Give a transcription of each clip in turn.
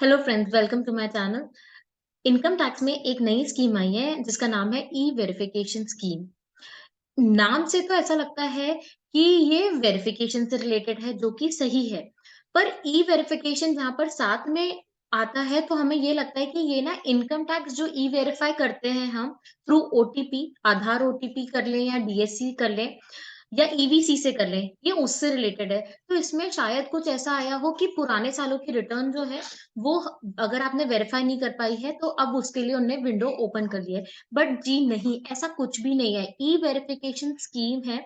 Hello friends, welcome to my channel. Income tax में एक नई स्कीम आई है जिसका नाम है ई वेरिफिकेशन स्कीम। नाम से तो ऐसा लगता है कि ये वेरिफिकेशन से रिलेटेड है, जो कि सही है। पर ई वेरिफिकेशन जहां पर साथ में आता है तो हमें ये लगता है कि ये ना इनकम टैक्स जो ई वेरीफाई करते हैं हम थ्रू ओटीपी, आधार ओटीपी कर लें या डीएससी कर लें या ईवीसी से कर लें, ये उससे रिलेटेड है। तो इसमें शायद कुछ ऐसा आया हो कि पुराने सालों की रिटर्न जो है वो अगर आपने वेरीफाई नहीं कर पाई है तो अब उसके लिए उन्होंने विंडो ओपन कर दी है। बट जी नहीं, ऐसा कुछ भी नहीं है। ई वेरिफिकेशन स्कीम है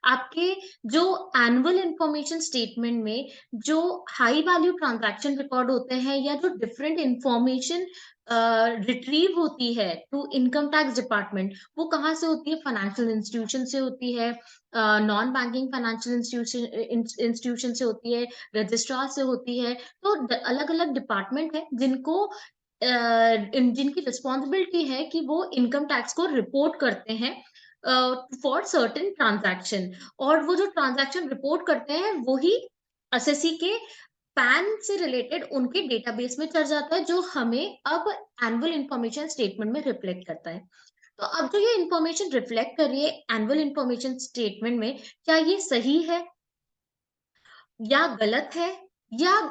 आपके जो एनुअल इंफॉर्मेशन स्टेटमेंट में जो हाई वैल्यू ट्रांजैक्शन रिकॉर्ड होते हैं या जो डिफरेंट इंफॉर्मेशन रिट्रीव होती है टू इनकम टैक्स डिपार्टमेंट, वो कहाँ से होती है? फाइनेंशियल इंस्टीट्यूशन से होती है, नॉन बैंकिंग फाइनेंशियल इंस्टीट्यूशन से होती है, रजिस्ट्रार से होती है। तो अलग अलग डिपार्टमेंट है जिनको जिनकी रिस्पॉन्सिबिलिटी है कि वो इनकम टैक्स को रिपोर्ट करते हैं फॉर सर्टेन ट्रांजैक्शन। और वो जो ट्रांजैक्शन रिपोर्ट करते हैं वही एसएससी के पैन से रिलेटेड उनके डेटाबेस में चढ़ जाता है, जो हमें अब एनुअल इंफॉर्मेशन स्टेटमेंट में रिफ्लेक्ट करता है। तो अब जो ये इंफॉर्मेशन रिफ्लेक्ट कर रही है एनुअल इंफॉर्मेशन स्टेटमेंट में, क्या ये सही है या गलत है, या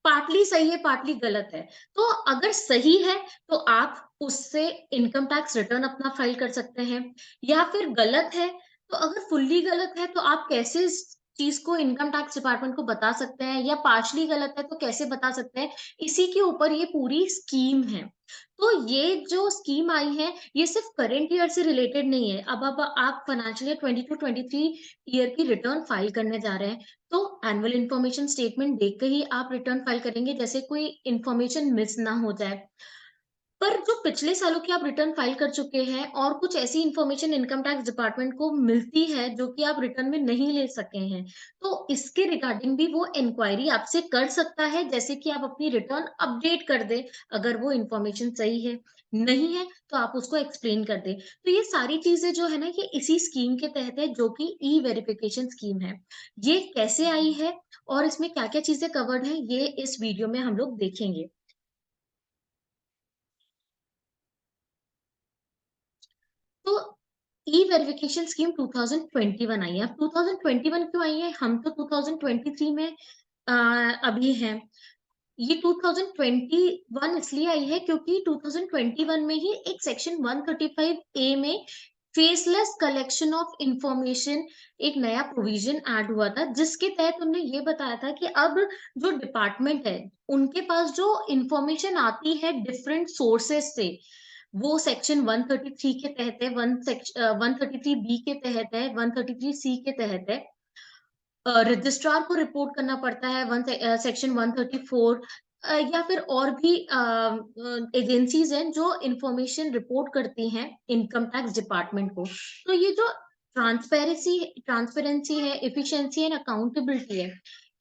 पार्टली सही है पार्टली गलत है? तो अगर सही है तो आप उससे इनकम टैक्स रिटर्न अपना फाइल कर सकते हैं, या फिर गलत है तो अगर फुल्ली गलत है तो आप कैसे इस चीज को इनकम टैक्स डिपार्टमेंट को बता सकते हैं, या पार्शली गलत है तो कैसे बता सकते हैं? इसी के ऊपर ये पूरी स्कीम है। तो ये जो स्कीम आई है ये सिर्फ करंट ईयर से रिलेटेड नहीं है। अब आप फाइनेंशियल ईयर 22-23 ईयर की रिटर्न फाइल करने जा रहे हैं, तो एनुअल इन्फॉर्मेशन स्टेटमेंट देख के ही आप रिटर्न फाइल करेंगे, जैसे कोई इन्फॉर्मेशन मिस ना हो जाए। पर जो पिछले सालों की आप रिटर्न फाइल कर चुके हैं और कुछ ऐसी इन्फॉर्मेशन इनकम टैक्स डिपार्टमेंट को मिलती है जो कि आप रिटर्न में नहीं ले सके हैं, तो इसके रिगार्डिंग भी वो इंक्वायरी आपसे कर सकता है, जैसे कि आप अपनी रिटर्न अपडेट कर दें अगर वो इन्फॉर्मेशन सही है। नहीं है तो आप उसको एक्सप्लेन कर दें। तो ये सारी चीजें जो है ना, ये इसी स्कीम के तहत है, जो कि ई वेरिफिकेशन स्कीम है। ये कैसे आई है और इसमें क्या क्या चीजें कवर्ड है, ये इस वीडियो में हम लोग देखेंगे। तो ई वेरिफिकेशन स्कीम 2021 आई है। अब 2021 क्यों आई है? हम तो 2023 में अभी हैं। ये 2021 इसलिए आई है क्योंकि 2021 में ही एक सेक्शन 135 ए में फेसलेस कलेक्शन ऑफ इंफॉर्मेशन एक नया प्रोविजन ऐड हुआ था, जिसके तहत उन्होंने ये बताया था कि अब जो डिपार्टमेंट है उनके पास जो इंफॉर्मेशन आती है डिफरेंट सोर्सेस से, वो सेक्शन 133 के तहत है, 133 बी के तहत है, 133 सी के तहत है। रजिस्ट्रार को रिपोर्ट करना पड़ता है सेक्शन 134, या फिर और भी एजेंसीज हैं जो इंफॉर्मेशन रिपोर्ट करती हैं इनकम टैक्स डिपार्टमेंट को। तो ये जो ट्रांसपेरेंसी है, एफिशिएंसी एंड अकाउंटेबिलिटी है,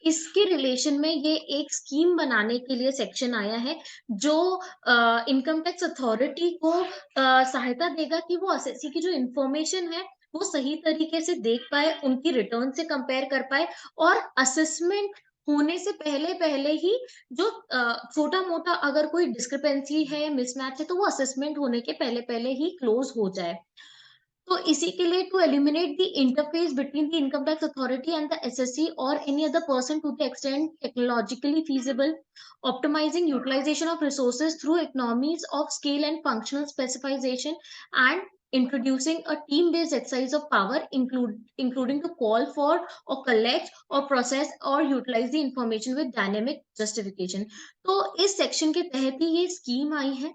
इसके रिलेशन में ये एक स्कीम बनाने के लिए सेक्शन आया है, जो इनकम टैक्स अथॉरिटी को सहायता देगा कि वो एसएससी की जो इंफॉर्मेशन है वो सही तरीके से देख पाए, उनकी रिटर्न से कंपेयर कर पाए, और असेसमेंट होने से पहले पहले ही जो छोटा मोटा अगर कोई डिस्क्रिपेंसी है, मिसमैच है, तो वो असेसमेंट होने के पहले पहले ही क्लोज हो जाए। तो इसी के लिए to eliminate the interface between the income tax authority and the SSC और any other person to the extent technologically feasible, optimizing utilization of resources through economies of scale and functional specialization, and introducing a team-based exercise of power, including to call for or collect or process or utilize the information with dynamic justification। तो इस section के तहत ही ये scheme आई है,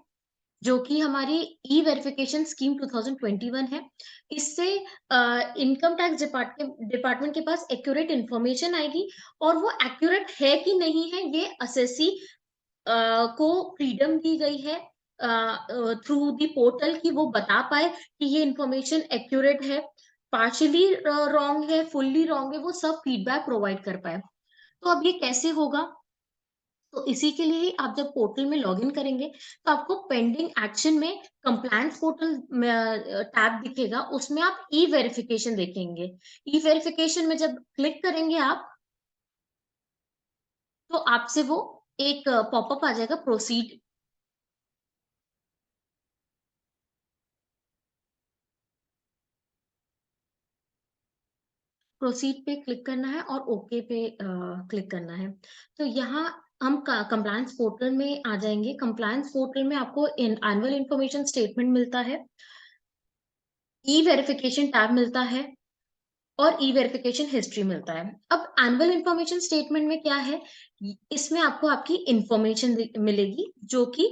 जो कि हमारी ई verification scheme 2021 है। इससे इनकम टैक्स डिपार्टमेंट के पास एक्यूरेट इंफॉर्मेशन आएगी, और वो एक्यूरेट है कि नहीं है ये असेसी को फ्रीडम दी गई है थ्रू दी पोर्टल, कि वो बता पाए कि ये इंफॉर्मेशन एक्यूरेट है, पार्शियली रॉन्ग है, फुल्ली रॉन्ग है, वो सब फीडबैक प्रोवाइड कर पाए। तो अब ये कैसे होगा? तो इसी के लिए ही आप जब पोर्टल में लॉगिन करेंगे तो आपको पेंडिंग एक्शन में कंप्लायंस पोर्टल टैब दिखेगा, उसमें आप ई वेरिफिकेशन देखेंगे। ई वेरिफिकेशन में जब क्लिक करेंगे आप, तो आपसे वो एक पॉपअप आ जाएगा प्रोसीड। प्रोसीड पे क्लिक करना है और ओके पे क्लिक करना है। तो यहाँ हम कंप्लायंस पोर्टल में आ जाएंगे। कंप्लायंस पोर्टल में आपको एनुअल इंफॉर्मेशन स्टेटमेंट मिलता है, ई वेरिफिकेशन टैब मिलता है और ई वेरिफिकेशन हिस्ट्री मिलता है। अब एनुअल इंफॉर्मेशन स्टेटमेंट में क्या है, इसमें आपको आपकी इंफॉर्मेशन मिलेगी जो कि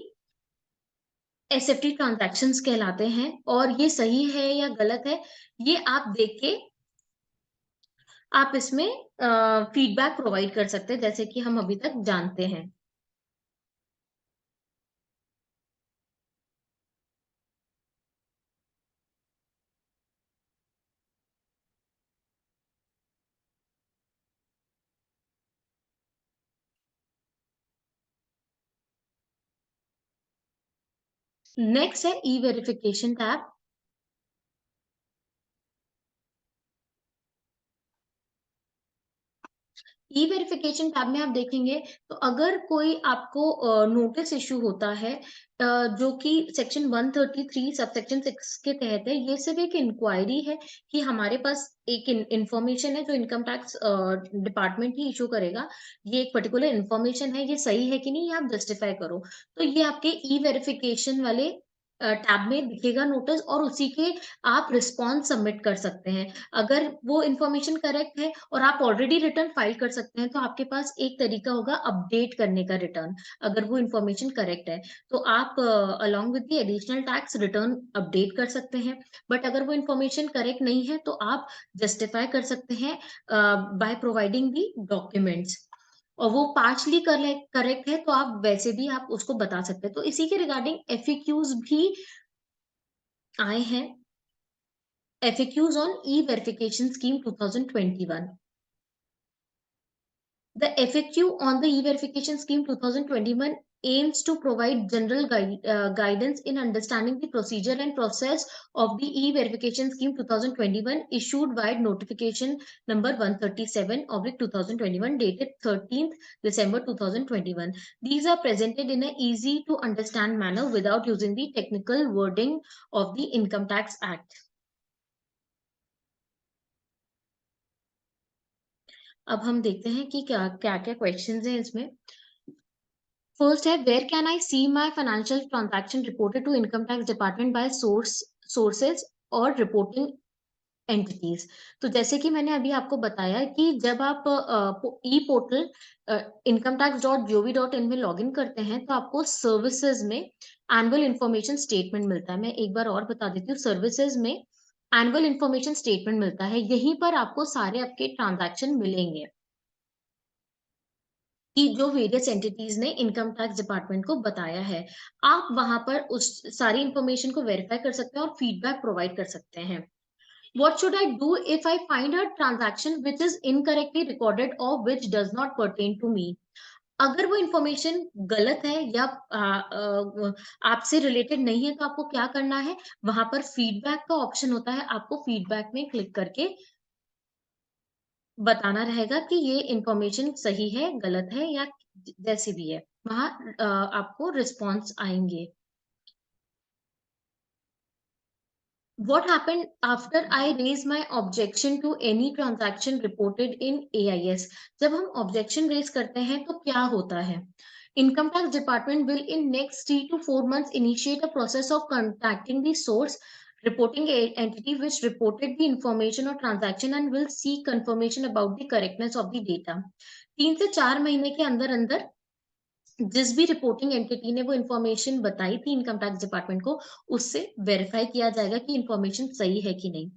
एसएफटी ट्रांजैक्शंस कहलाते हैं, और ये सही है या गलत है ये आप देख के आप इसमें फीडबैक प्रोवाइड कर सकते हैं, जैसे कि हम अभी तक जानते हैं। नेक्स्ट है ई वेरिफिकेशन टैब। ई वेरिफिकेशन टैब में आप देखेंगे तो अगर कोई आपको नोटिस इशू होता है जो कि सेक्शन 133 सब सेक्शन 6 के तहत है, ये सिर्फ एक इंक्वायरी है कि हमारे पास एक इंफॉर्मेशन है जो इनकम टैक्स डिपार्टमेंट ही इशू करेगा। ये एक पर्टिकुलर इंफॉर्मेशन है, ये सही है कि नहीं ये आप जस्टिफाई करो। तो ये आपके ई वेरिफिकेशन वाले टैब में दिखेगा नोटिस, और उसी के आप रिस्पॉन्स सबमिट कर सकते हैं। अगर वो इन्फॉर्मेशन करेक्ट है और आप ऑलरेडी रिटर्न फाइल कर सकते हैं, तो आपके पास एक तरीका होगा अपडेट करने का रिटर्न। अगर वो इन्फॉर्मेशन करेक्ट है तो आप along with the additional tax return update कर सकते हैं। बट अगर वो इन्फॉर्मेशन करेक्ट नहीं है तो आप जस्टिफाई कर सकते हैं बाय प्रोवाइडिंग दी डॉक्यूमेंट्स, और वो पार्शली करेक्ट है तो आप वैसे भी आप उसको बता सकते हैं। तो इसी के रिगार्डिंग एफएक्यूज भी आए हैं। FAQs on E-Verification Scheme 2021. The FAQ on the E-Verification Scheme 2021 aims to provide general guidance in understanding the procedure and process of the E-Verification Scheme 2021 issued by notification number 137/2021 dated 13th December 2021. These are presented in an easy to understand manner without using the technical wording of the Income Tax Act. अब हम देखते हैं कि क्या क्या क्या questions हैं इसमें। फर्स्ट है, where can I see my financial transaction reported to income tax department by sources और रिपोर्टिंग एंटिटीज। तो जैसे कि मैंने अभी आपको बताया कि जब आप ई पोर्टल incometax.gov.in में लॉगिन करते हैं तो आपको सर्विसेज में एनुअल इंफॉर्मेशन स्टेटमेंट मिलता है। मैं एक बार और बता देती हूँ, सर्विसेज में एनुअल इंफॉर्मेशन स्टेटमेंट मिलता है, यहीं पर आपको सारे आपके ट्रांजैक्शन मिलेंगे कि जो वेरियस एंटिटीज ने इनकम टैक्स डिपार्टमेंट को बताया है। आप वहां पर उस सारी इंफॉर्मेशन को वेरीफाई कर सकते हैं और फीडबैक प्रोवाइड कर सकते हैं। What should I do if I find a transaction which is incorrectly recorded or which does not pertain to me? अगर वो इंफॉर्मेशन गलत है या आपसे रिलेटेड नहीं है तो आपको क्या करना है, वहां पर फीडबैक का ऑप्शन होता है, आपको फीडबैक में क्लिक करके बताना रहेगा कि ये इंफॉर्मेशन सही है, गलत है या जैसी भी है। वहाँ आपको रिस्पॉन्स आएंगे। What happened after I raise my objection to any transaction reported in AIS? जब हम objection raise करते हैं तो क्या होता है? Income tax department will in next 3 to 4 months initiate a process of contacting the source reporting entity which reported the information or transaction and will seek confirmation about the correctness of the data. 3 से 4 महीने के अंदर अंदर जिस भी reporting entity ने वो information बताई थी इनकम टैक्स डिपार्टमेंट को, उससे वेरीफाई किया जाएगा कि इन्फॉर्मेशन सही है कि नहीं।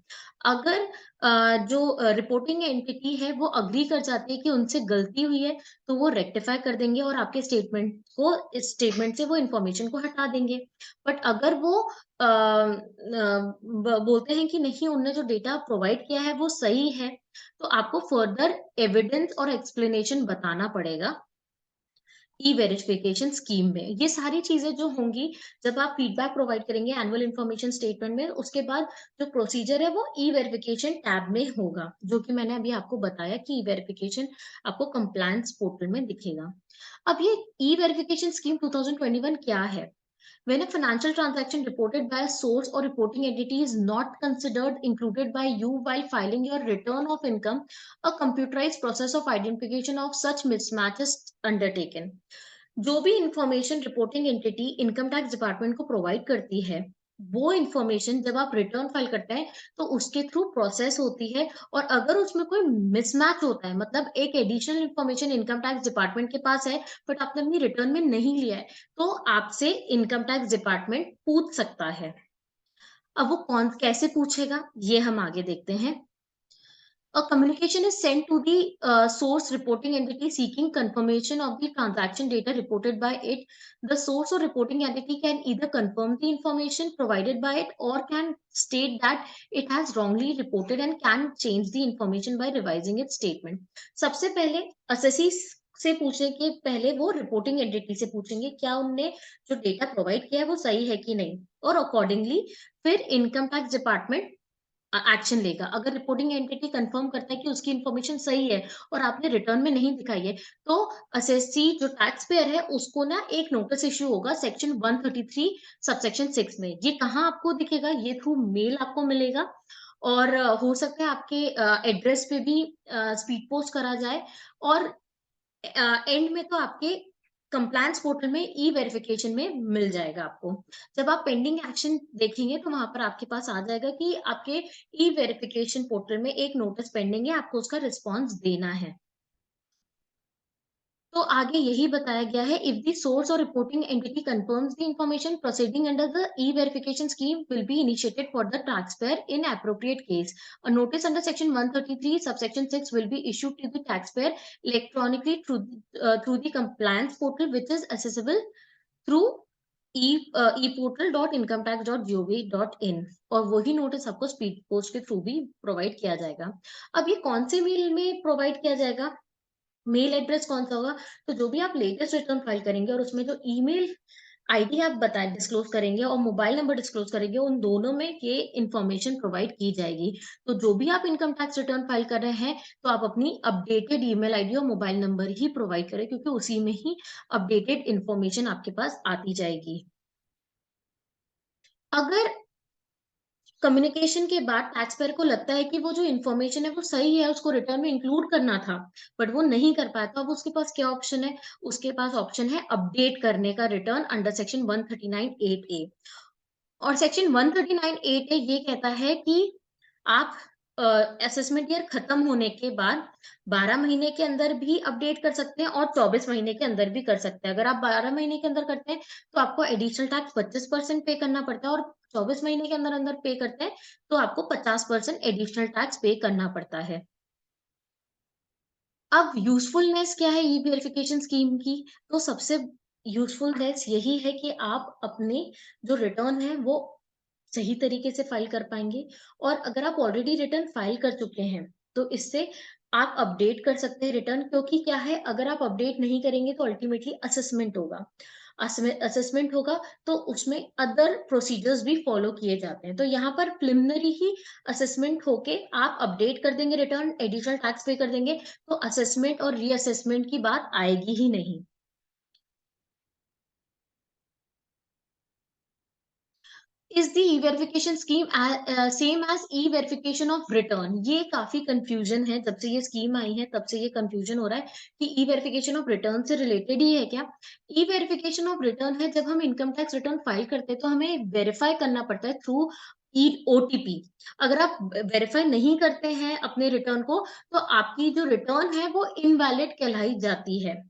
अगर जो रिपोर्टिंग एंटिटी है वो अग्री कर जाती है कि उनसे गलती हुई है, तो वो रेक्टिफाई कर देंगे और आपके स्टेटमेंट को, इस स्टेटमेंट से वो इन्फॉर्मेशन को हटा देंगे। बट अगर वो बोलते हैं कि नहीं, उनने जो डेटा प्रोवाइड किया है वो सही है, तो आपको फर्दर एविडेंस और एक्सप्लेनेशन बताना पड़ेगा ई वेरिफिकेशन स्कीम में। ये सारी चीजें जो होंगी जब आप फीडबैक प्रोवाइड करेंगे एनुअल इन्फॉर्मेशन स्टेटमेंट में, उसके बाद जो प्रोसीजर है वो ई वेरिफिकेशन टैब में होगा, जो कि मैंने अभी आपको बताया कि ई वेरिफिकेशन आपको कंप्लायंस पोर्टल में दिखेगा। अब ये ई वेरिफिकेशन स्कीम 2021 क्या है? When a financial transaction reported by a source or reporting entity is not considered included by you while filing your return of income, a computerized process of identification of such mismatches undertaken. जो भी information reporting entity income tax department को provide करती है, वो information जब आप return file करते हैं तो उसके थ्रू प्रोसेस होती है। और अगर उसमें कोई मिसमैच होता है, मतलब एक additional information income tax department के पास है बट आपने अपनी रिटर्न में नहीं लिया है, तो आपसे इनकम टैक्स डिपार्टमेंट पूछ सकता है। अब वो कौन कैसे पूछेगा, ये हम आगे देखते हैं। A communication is sent to the source reporting entity seeking confirmation of the transaction data reported by it. The source or reporting entity can either confirm the information provided by it or can state that it has wrongly reported and can change the information by revising its statement. सबसे पहले assessee से पूछने के पहले वो reporting entity से पूछेंगे क्या उनने जो डेटा प्रोवाइड किया है वो सही है कि नहीं, और अकॉर्डिंगली फिर इनकम टैक्स डिपार्टमेंट एक्शन लेगा। अगर रिपोर्टिंग एंटिटी कंफर्म करता है कि उसकी इन्फॉर्मेशन सही है और आपने रिटर्न में नहीं दिखाई है, तो असेसी जो टैक्स पेयर है उसको ना एक नोटिस इश्यू होगा सेक्शन 133 सबसेक्शन 6 में। ये कहाँ आपको दिखेगा? ये थ्रू मेल आपको मिलेगा, और हो सकता है आपके एड्रेस पे भी स्पीड पोस्ट करा जाए, और एंड में तो आपके कंप्लायंस पोर्टल में ई वेरिफिकेशन में मिल जाएगा आपको। जब आप पेंडिंग एक्शन देखेंगे तो वहां पर आपके पास आ जाएगा कि आपके ई वेरिफिकेशन पोर्टल में एक नोटिस पेंडिंग है, आपको उसका रिस्पॉन्स देना है। तो आगे यही बताया गया है, इफ द सोर्स और reporting entity confirms the information, proceeding under the e verification scheme will be initiated for the tax payer in appropriate case. A notice under section 133 subsection 6 will be issued to the tax payer electronically through the compliance portal which is accessible through eportal.incometax.gov.in। और वही notice आपको speed post के through भी provide किया जाएगा। अब ये कौन से मेल में प्रोवाइड किया जाएगा, मेल एड्रेस कौन सा होगा? तो जो भी आप लेटेस्ट रिटर्न फाइल करेंगे और उसमें जो ईमेल आईडी आप बताएं डिस्क्लोज करेंगे और मोबाइल नंबर डिस्क्लोज करेंगे, उन दोनों में ये इंफॉर्मेशन प्रोवाइड की जाएगी। तो जो भी आप इनकम टैक्स रिटर्न फाइल कर रहे हैं, तो आप अपनी अपडेटेड ईमेल आईडी और मोबाइल नंबर ही प्रोवाइड करें, क्योंकि उसी में ही अपडेटेड इंफॉर्मेशन आपके पास आती जाएगी। अगर कम्युनिकेशन के बाद टैक्स पेयर को लगता है कि वो जो इन्फॉर्मेशन है वो सही है, उसको रिटर्न में इंक्लूड करना था, बट वो नहीं कर पाया, तो अब उसके पास क्या ऑप्शन है? उसके पास ऑप्शन है अपडेट करने का रिटर्न अंडर सेक्शन 139(8)(a। और सेक्शन 139(8)(a ये कहता है कि आप असेसमेंट ईयर खत्म होने के बाद 12 महीने के अंदर भी अपडेट कर सकते हैं और 24 महीने के अंदर भी कर सकते हैं। अगर आप 12 महीने के अंदर करते हैं तो आपको एडिशनल टैक्स 25% पे करना पड़ता है, और 24 महीने के अंदर अंदर पे करते हैं तो आपको 50% एडिशनल टैक्स पे करना पड़ता है। अब यूज़फुलनेस क्या है ई वेरिफिकेशन स्कीम की? तो सबसे यूज़फुलनेस यही है कि आप अपने जो रिटर्न है वो सही तरीके से फाइल कर पाएँगे। और अगर आप ऑलरेडी रिटर्न फाइल कर चुके हैं, तो इससे आप अपडेट कर सकते हैं रिटर्न, क्योंकि क्या है, अगर आप अपडेट नहीं करेंगे तो अल्टीमेटली असेसमेंट होगा। असेसमेंट होगा तो उसमें अदर प्रोसीजर्स भी फॉलो किए जाते हैं। तो यहाँ पर प्रिलिमिनरी ही असेसमेंट होके आप अपडेट कर देंगे रिटर्न, एडिशनल टैक्स पे कर देंगे, तो असेसमेंट और रीअसेसमेंट की बात आएगी ही नहीं। Is the e verification scheme same as e verification of return? ये काफ़ी कन्फ्यूज़न है, जब से ये स्कीम आई है तब से ये कन्फ्यूज़न हो रहा है कि ई-वेरिफिकेशन ऑफ रिटर्न से रिलेटेड ही है क्या? ई-वेरिफिकेशन ऑफ रिटर्न है, जब हम इनकम टैक्स रिटर्न फाइल करते हैं तो हमें वेरीफाई करना पड़ता है थ्रू ई ओटीपी। अगर आप वेरीफाई नहीं करते हैं अपने रिटर्न को, तो आपकी जो रिटर्न है वो इनवैलिड कहलाई जाती है।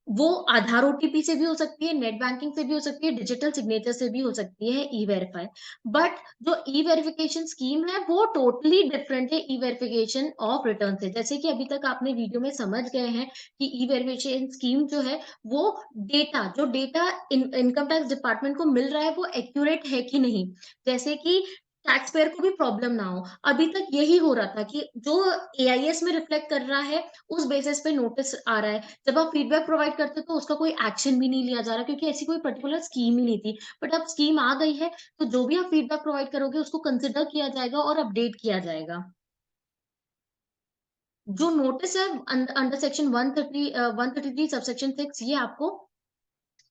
वो आधार ओटीपी से भी हो सकती है, नेट बैंकिंग से भी हो सकती है, डिजिटल सिग्नेचर से भी हो सकती है ई-वेरीफाई। बट जो ई-वेरिफिकेशन स्कीम है वो टोटली डिफरेंट है ई-वेरिफिकेशन ऑफ रिटर्न से। जैसे कि अभी तक आपने वीडियो में समझ गए हैं कि ई-वेरिफिकेशन स्कीम जो है वो जो डेटा इनकम टैक्स डिपार्टमेंट को मिल रहा है वो एक्यूरेट है कि नहीं। जैसे कि टैक्स पेयर को भी प्रॉब्लम ना हो। अभी तक यही हो रहा था कि जो एआईएस में रिफ्लेक्ट कर रहा है, उस बेसिस पे नोटिस आ रहा है। जब आप फीडबैक प्रोवाइड करते हो तो उसका कोई एक्शन भी नहीं लिया जा रहा, क्योंकि ऐसी कोई पर्टिकुलर स्कीम ही नहीं थी। बट अब स्कीम आ गई है, तो जो भी आप फीडबैक प्रोवाइड करोगे उसको कंसिडर किया जाएगा और अपडेट किया जाएगा। जो नोटिस है अंडर सेक्शन 133 सबसेक्शन 6, ये आपको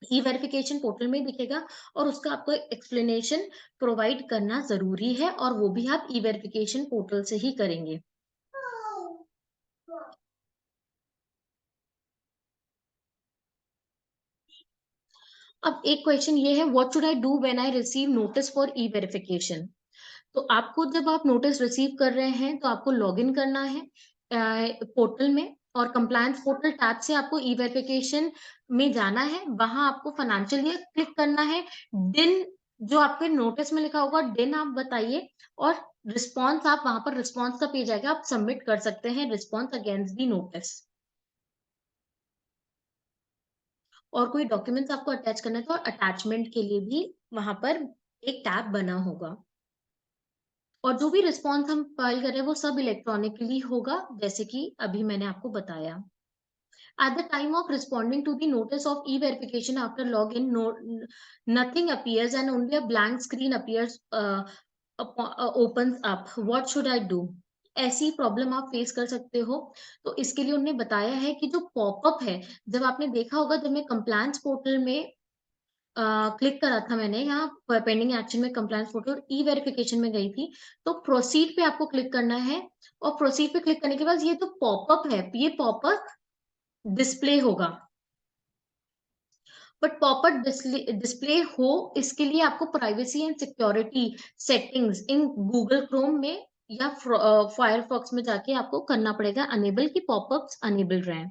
ई वेरिफिकेशन पोर्टल में दिखेगा और उसका आपको एक्सप्लेनेशन प्रोवाइड करना ज़रूरी है, और वो भी आप ई वेरिफिकेशन पोर्टल से ही करेंगे। अब एक क्वेश्चन ये है, what should I do when I receive notice for E verification? तो आपको, जब आप नोटिस रिसीव कर रहे हैं, तो आपको लॉगिन करना है पोर्टल में, और कंप्लायंस पोर्टल टैब से आपको ई वेरिफिकेशन में जाना है। वहां आपको फाइनेंशियल ईयर क्लिक करना है। दिन जो आपके नोटिस में लिखा होगा, दिन आप बताइए, और रिस्पॉन्स, आप वहां पर रिस्पॉन्स का पेज आएगा, आप सबमिट कर सकते हैं रिस्पॉन्स अगेंस्ट दी नोटिस। और कोई डॉक्यूमेंट्स आपको अटैच करना है तो अटैचमेंट के लिए भी वहां पर एक टैब बना होगा। और जो भी रिस्पॉन्स हम फाइल कर रहे हैं वो सब इलेक्ट्रॉनिकली होगा, जैसे कि अभी मैंने आपको बताया। At the time of responding to the notice of e verification after log in, nothing appears and only a blank screen appears opens up. What should I do? ऐसी प्रॉब्लम आप फेस कर सकते हो। तो इसके लिए उन्होंने बताया है कि जो पॉपअप है, जब आपने देखा होगा, जब मैं कंप्लायंस पोर्टल में क्लिक करा था, मैंने यहाँ पेंडिंग एक्शन में कंप्लायंस फोटो और ई वेरिफिकेशन में गई थी, तो प्रोसीड पे आपको क्लिक करना है। और प्रोसीड पे क्लिक करने के बाद ये जो पॉपअप है, ये पॉपअप डिस्प्ले होगा। बट पॉपअप डिस्प्ले हो, इसके लिए आपको privacy and security settings in Google Chrome में या फायरफॉक्स में जाके आपको करना पड़ेगा अनेबल, की पॉपअप्स अनेबल रहे।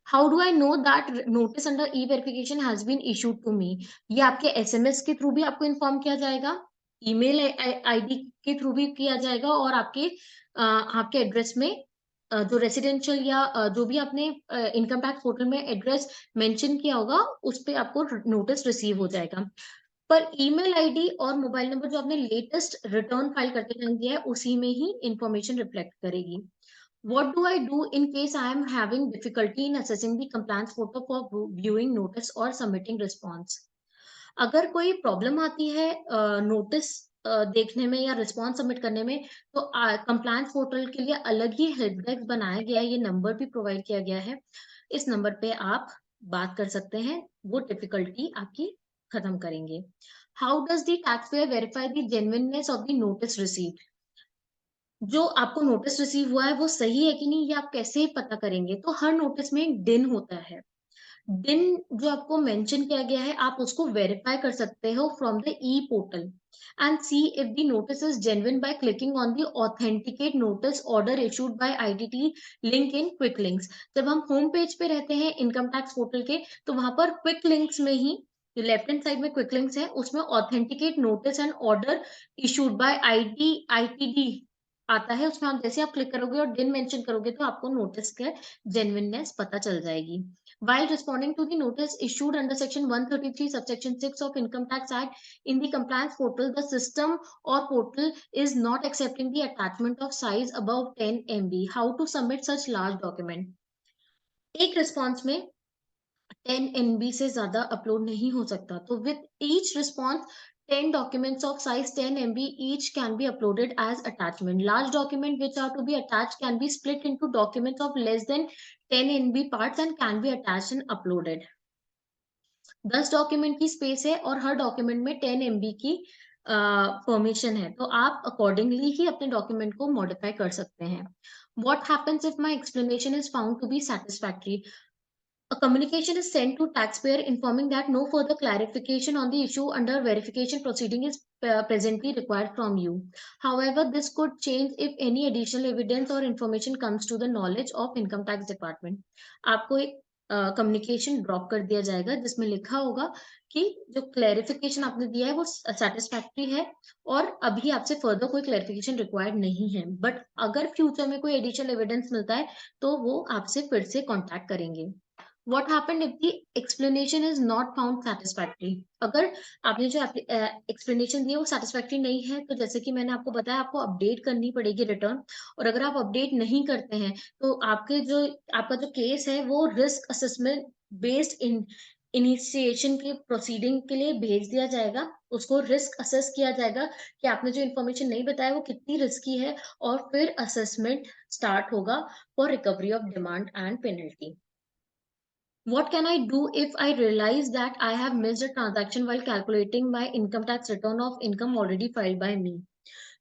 How do I know that notice under e verification has been issued to me? ये आपके एसएमएस के थ्रू भी आपको इन्फॉर्म किया जाएगा, ईमेल आईडी के थ्रू भी किया जाएगा, और आपके एड्रेस में जो रेसिडेंशियल या जो भी आपने इनकम टैक्स पोर्टल में एड्रेस मेंशन किया होगा, उस पे आपको नोटिस रिसीव हो जाएगा। पर ईमेल आईडी और मोबाइल नंबर जो आपने लेटेस्ट रिटर्न फाइल करते टाइम दिया है, उसी में ही इंफॉर्मेशन रिफ्लेक्ट करेगी। What do I do in case I am having difficulty in assessing the compliance photo for viewing notice or submitting response? अगर कोई प्रॉब्लम आती है नोटिस देखने में या रिस्पॉन्स सबमिट करने में, तो कंप्लायंस पोर्टल के लिए अलग ही हेल्प डेस्क बनाया गया है, ये नंबर भी प्रोवाइड किया गया है। इस नंबर पे आप बात कर सकते हैं, वो डिफिकल्टी आपकी खत्म करेंगे। How does the tax pair verify the genuineness of the notice received? जो आपको नोटिस रिसीव हुआ है वो सही है कि नहीं, ये आप कैसे पता करेंगे? तो हर नोटिस में एक दिन होता है। दिन जो आपको मेंशन किया गया है, आप उसको वेरीफाई कर सकते हो from the E portal and see if the notice is genuine by clicking on the authenticate notice order issued by ITT link in quick links. जब हम होम पेज पे रहते हैं इनकम टैक्स पोर्टल के, तो वहां पर क्विक लिंक्स में ही, जो लेफ्ट हैंड साइड में क्विक लिंक्स है, उसमें authenticate notice and order issued by ITD आता है। उसमें आप जैसे आप क्लिक करोगे और दिन मेंशन करोगे, तो आपको नोटिस के जेन्युइननेस पता चल जाएगी। While responding to the notice issued under Section 133, subsection 6 of Income Tax Act, in the compliance portal, the system or portal is not accepting the attachment of size above 10 MB. How to submit such large document? एक response में 10 MB से ज्यादा upload नहीं हो सकता। तो with each response 10 documents of size 10 MB each can be uploaded as attachment. Large document which are to be attached can be split into documents of less than 10 MB parts and can be attached and uploaded. 10 document की space है और हर document में 10 MB की permission है, तो आप accordingly ही अपने document को मॉडिफाई कर सकते हैं। What happens if my explanation is found to be satisfactory? A communication is sent to taxpayer informing that no further clarification on the issue under verification proceeding is presently required from you. However, this could change if any additional evidence or information comes to the knowledge of income tax department. आपको एक communication drop कर दिया जाएगा जिसमें लिखा होगा कि जो क्लैरिफिकेशन आपने दिया है वो सेटिस्फैक्टरी है, और अभी आपसे फर्दर कोई क्लैरिफिकेशन रिक्वायर्ड नहीं है। बट अगर फ्यूचर में कोई एडिशनल एविडेंस मिलता है, तो वो आपसे फिर से कांटेक्ट करेंगे। What happened if the explanation is not found satisfactory? अगर आपने जो एक्सप्लेनेशन दिया वो सैटिस्फैक्टरी नहीं है, तो जैसे कि मैंने आपको बताया, आपको अपडेट करनी पड़ेगी रिटर्न। और अगर आप अपडेट नहीं करते हैं, तो आपका जो केस है वो risk assessment based in initiation के प्रोसीडिंग के लिए भेज दिया जाएगा। उसको रिस्क असेस किया जाएगा कि आपने जो इन्फॉर्मेशन नहीं बताया वो कितनी रिस्की है, और फिर असेसमेंट स्टार्ट होगा for recovery of demand and penalty. What can I do if I realize that I have missed a transaction while calculating my income tax return of income already filed by me?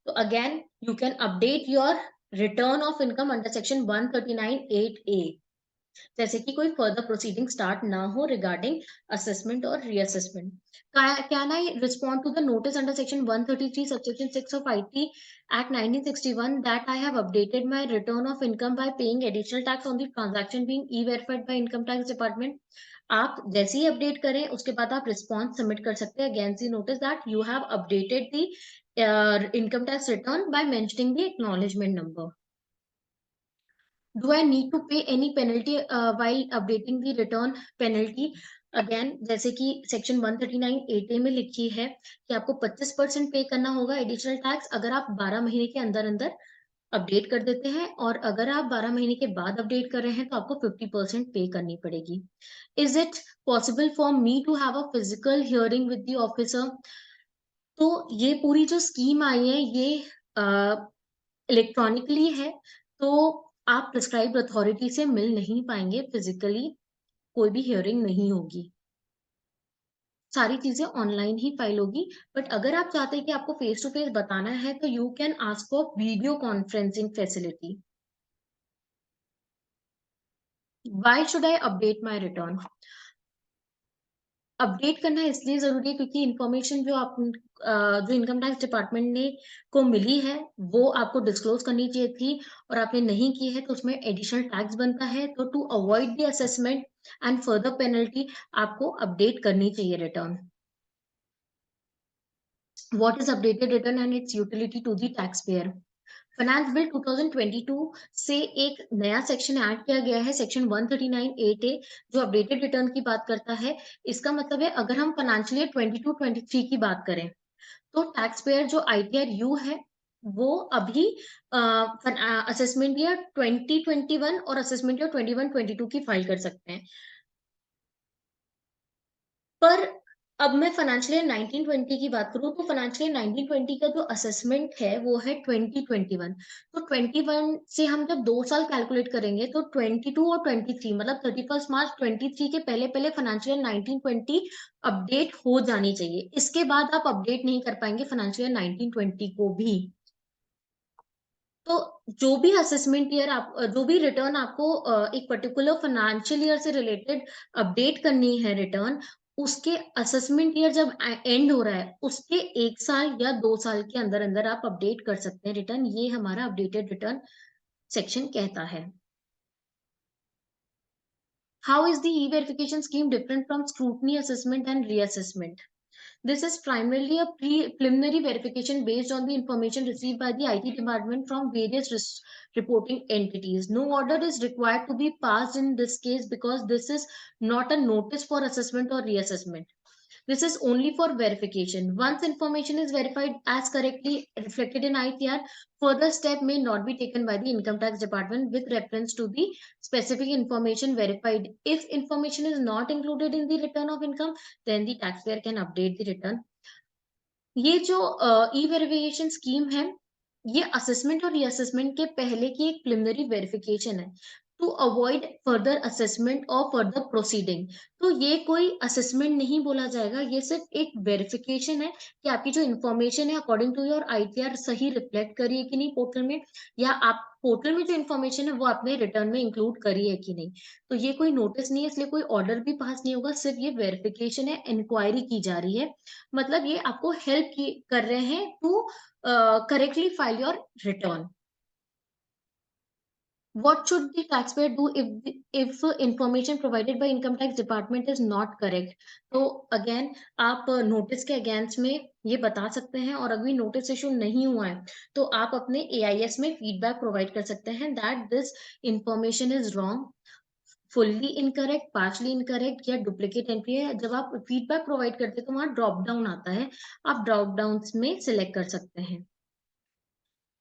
So again, you can update your return of income under section 139(8)(a). जैसे कि कोई further proceeding start ना हो regarding assessment और reassessment. Can I respond to the notice under section 133 subsection 6 of IT act 1961 that I have updated my return of income by paying additional tax on the transaction being e verified by income tax department? आप जैसे ही update करें उसके बाद आप response submit कर सकते हैं against the notice that you have updated the income tax return by mentioning the acknowledgement number. Do I need to pay any penalty while updating the return penalty? Again, जैसे कि section 139(8)(a) में लिखी है कि आपको 25% पे करना होगा एडिशनल टैक्स, अगर आप 12 महीने के अंदर अंदर अपडेट कर देते हैं, और अगर आप 12 महीने के बाद अपडेट कर रहे हैं तो आपको 50% पे करनी पड़ेगी। Is it possible for me to have a physical hearing with the officer? तो ये पूरी जो स्कीम आई है ये इलेक्ट्रॉनिकली है, तो आप प्रिस्क्राइब्ड अथॉरिटी से मिल नहीं पाएंगे फिजिकली, कोई भी हियरिंग नहीं होगी, सारी चीजें ऑनलाइन ही फाइल होगी। बट अगर आप चाहते हैं कि आपको फेस टू फेस बताना है, तो you can ask for video conferencing facility. Why should I update my return? Update करना इसलिए जरूरी है क्योंकि इन्फॉर्मेशन जो इनकम टैक्स डिपार्टमेंट ने को मिली है वो आपको डिस्क्लोज करनी चाहिए थी, और आपने नहीं की है तो उसमें एडिशनल टैक्स बनता है। तो to avoid the assessment and further penalty, आपको अपडेट करनी चाहिए return. What is updated return and its utility to the tax payer? Finance bill 2022 से एक नया सेक्शन ऐड किया गया है, सेक्शन 139(8)(a), जो अपडेटेड रिटर्न की बात करता है। इसका मतलब है अगर हम फाइनेंशियल ईयर 22-23 की बात करें, तो टैक्स पेयर जो आईटीआर यू है वो अभी असेसमेंट ईयर 2021 और असेसमेंट ईयर 21-22 की फाइल कर सकते हैं। पर अब मैं फाइनेंशियल ईयर 1920 की बात करूं, तो फाइनेंशियल ईयर 1920 का जो असेसमेंट है वो है 2021। तो 21 से हम जब 2 साल कैलकुलेट करेंगे तो 22 और 23 मतलब 31 मार्च 23 के पहले पहले फाइनेंशियल ईयर 1920 अपडेट हो जानी चाहिए। इसके बाद आप अपडेट नहीं कर पाएंगे फाइनेंशियल ईयर 1920 को भी। तो जो भी असेसमेंट ईयर आप जो भी रिटर्न आपको एक पर्टिकुलर फाइनेंशियल ईयर से रिलेटेड अपडेट करनी है रिटर्न, उसके असेसमेंट ईयर जब एंड हो रहा है उसके 1 साल या 2 साल के अंदर अंदर आप अपडेट कर सकते हैं रिटर्न। ये हमारा अपडेटेड रिटर्न सेक्शन कहता है। How is the e verification scheme different from scrutiny assessment and reassessment? This is primarily a preliminary verification based on the information received by the IT department from various reporting entities. No order is required to be passed in this case because this is not a notice for assessment or reassessment. This is only for verification. Once information is verified as correctly reflected in ITR, further step may not be taken by the Income Tax Department with reference to the specific information verified. If information is not included in the return of income, then the taxpayer can update the return. ये जो ई verification scheme है, ये assessment और reassessment के पहले की एक preliminary verification है टू अवॉइड फर्दर असेसमेंट और फर्दर प्रोसीडिंग। तो ये कोई असेसमेंट नहीं बोला जाएगा, ये सिर्फ एक वेरिफिकेशन है कि आपकी जो इन्फॉर्मेशन है अकॉर्डिंग टू योर आईटीआर सही रिफ्लेक्ट करी है कि नहीं पोर्टल में, या आप पोर्टल में जो इन्फॉर्मेशन है वो आपने रिटर्न में इंक्लूड करी है कि नहीं। तो ये कोई नोटिस नहीं है, इसलिए कोई ऑर्डर भी पास नहीं होगा, सिर्फ ये वेरिफिकेशन है, इंक्वायरी की जा रही है। मतलब ये आपको हेल्प कर रहे हैं to correctly file your return. What should the taxpayer do if information provided by income tax department is not correct? तो अगेन आप नोटिस के अगेंस्ट में ये बता सकते हैं, और अभी नोटिस इशू नहीं हुआ है तो आप अपने एआईएस में फीडबैक प्रोवाइड कर सकते हैं that this information is wrong fully incorrect, partially incorrect या डुप्लीकेट एंट्री है। जब आप फीडबैक प्रोवाइड करते हैं तो वहाँ ड्रॉप डाउन आता है, आप ड्रॉप डाउन्स में सिलेक्ट कर सकते हैं।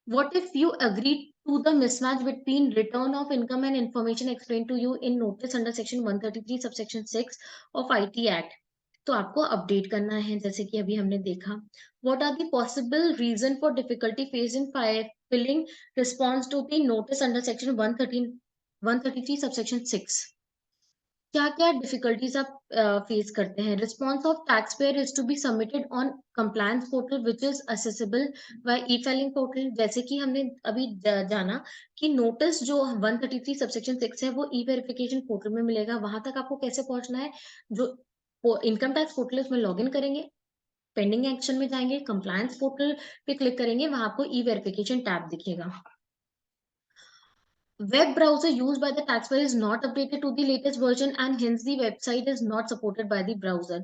What if you agree to the mismatch between return of income and information explained to you in notice under section 133 subsection 6 of IT Act? तो आपको अपडेट करना है जैसे कि अभी हमने देखा। What are the possible reason for difficulty faced in filling response to the notice under section 113 133 subsection 6? क्या-क्या डिफिकल्टीज आप फेस करते हैं? Response of tax payer is to be submitted on compliance portal which is accessible by e filing portal. जैसे कि हमने अभी जाना कि नोटिस जो 133 सबसेक्शन 6 है वो ई-वेरिफिकेशन पोर्टल में मिलेगा। वहां तक आपको कैसे पहुंचना है? जो इनकम टैक्स पोर्टल है उसमें लॉग इन करेंगे, पेंडिंग एक्शन में जाएंगे, कंप्लायंस पोर्टल पे क्लिक करेंगे, वहां आपको ई-वेरिफिकेशन टैब दिखेगा। Web browser used by the taxpayer is not updated to the latest version and hence the website is not supported by the browser.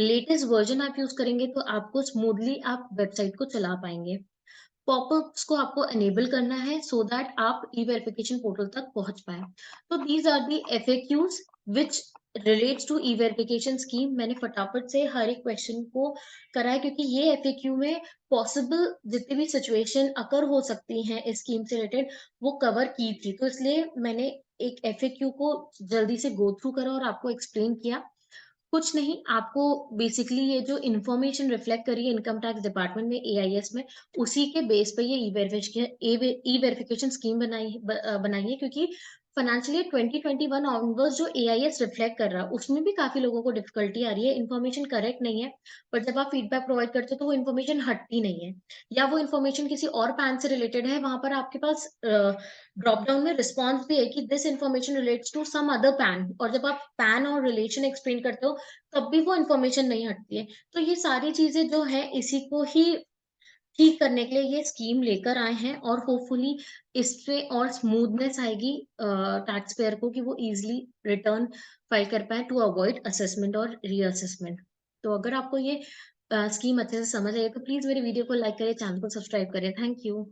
Latest version आप use करेंगे तो आपको स्मूथली आप वेबसाइट को चला पाएंगे। पॉपअप्स को आपको एनेबल करना है सो दैट आप ई वेरिफिकेशन पोर्टल तक पहुंच पाए। तो these are the FAQs which relates to e verification scheme. मैंने फटाफट से हर एक क्वेश्चन को करा है क्योंकि ये एफएक्यू में पॉसिबल जितनी भी सिचुएशन अकर हो सकती हैं इस स्कीम से रिलेटेड वो कवर की थी, तो इसलिए मैंने एक एफएक्यू को जल्दी से गो थ्रू करा और आपको एक्सप्लेन किया। कुछ नहीं, आपको बेसिकली ये जो इन्फॉर्मेशन रिफ्लेक्ट करी है इनकम टैक्स डिपार्टमेंट में एआईएस में, उसी के बेस पे ये ई वेरिफिकेशन स्कीम बनाई है क्योंकि फाइनेंशियल ईयर 2021 ऑनवर्ड्स जो एआईएस रिफ्लेक्ट कर रहा है उसमें भी काफी लोगों को डिफिकल्टी आ रही है, इन्फॉर्मेशन करेक्ट नहीं है। पर जब आप फीडबैक प्रोवाइड करते हो तो वो इन्फॉर्मेशन हटती नहीं है या वो इन्फॉर्मेशन किसी और पैन से रिलेटेड है, वहां पर आपके पास ड्रॉप डाउन में रिस्पॉन्स भी है कि this information relates to some other PAN, और जब आप पैन और रिलेशन एक्सप्लेन करते हो तब भी वो इन्फॉर्मेशन नहीं हटती है। तो ये सारी चीजें जो है इसी को ही ठीक करने के लिए ये स्कीम लेकर आए हैं और होपफुली इससे और स्मूथनेस आएगी टैक्स पेयर को कि वो इजिली रिटर्न फाइल कर पाए टू अवॉइड असेसमेंट और रीअसेसमेंट। तो अगर आपको ये स्कीम अच्छे से समझ आए तो प्लीज मेरे वीडियो को लाइक करें, चैनल को सब्सक्राइब करें। Thank you.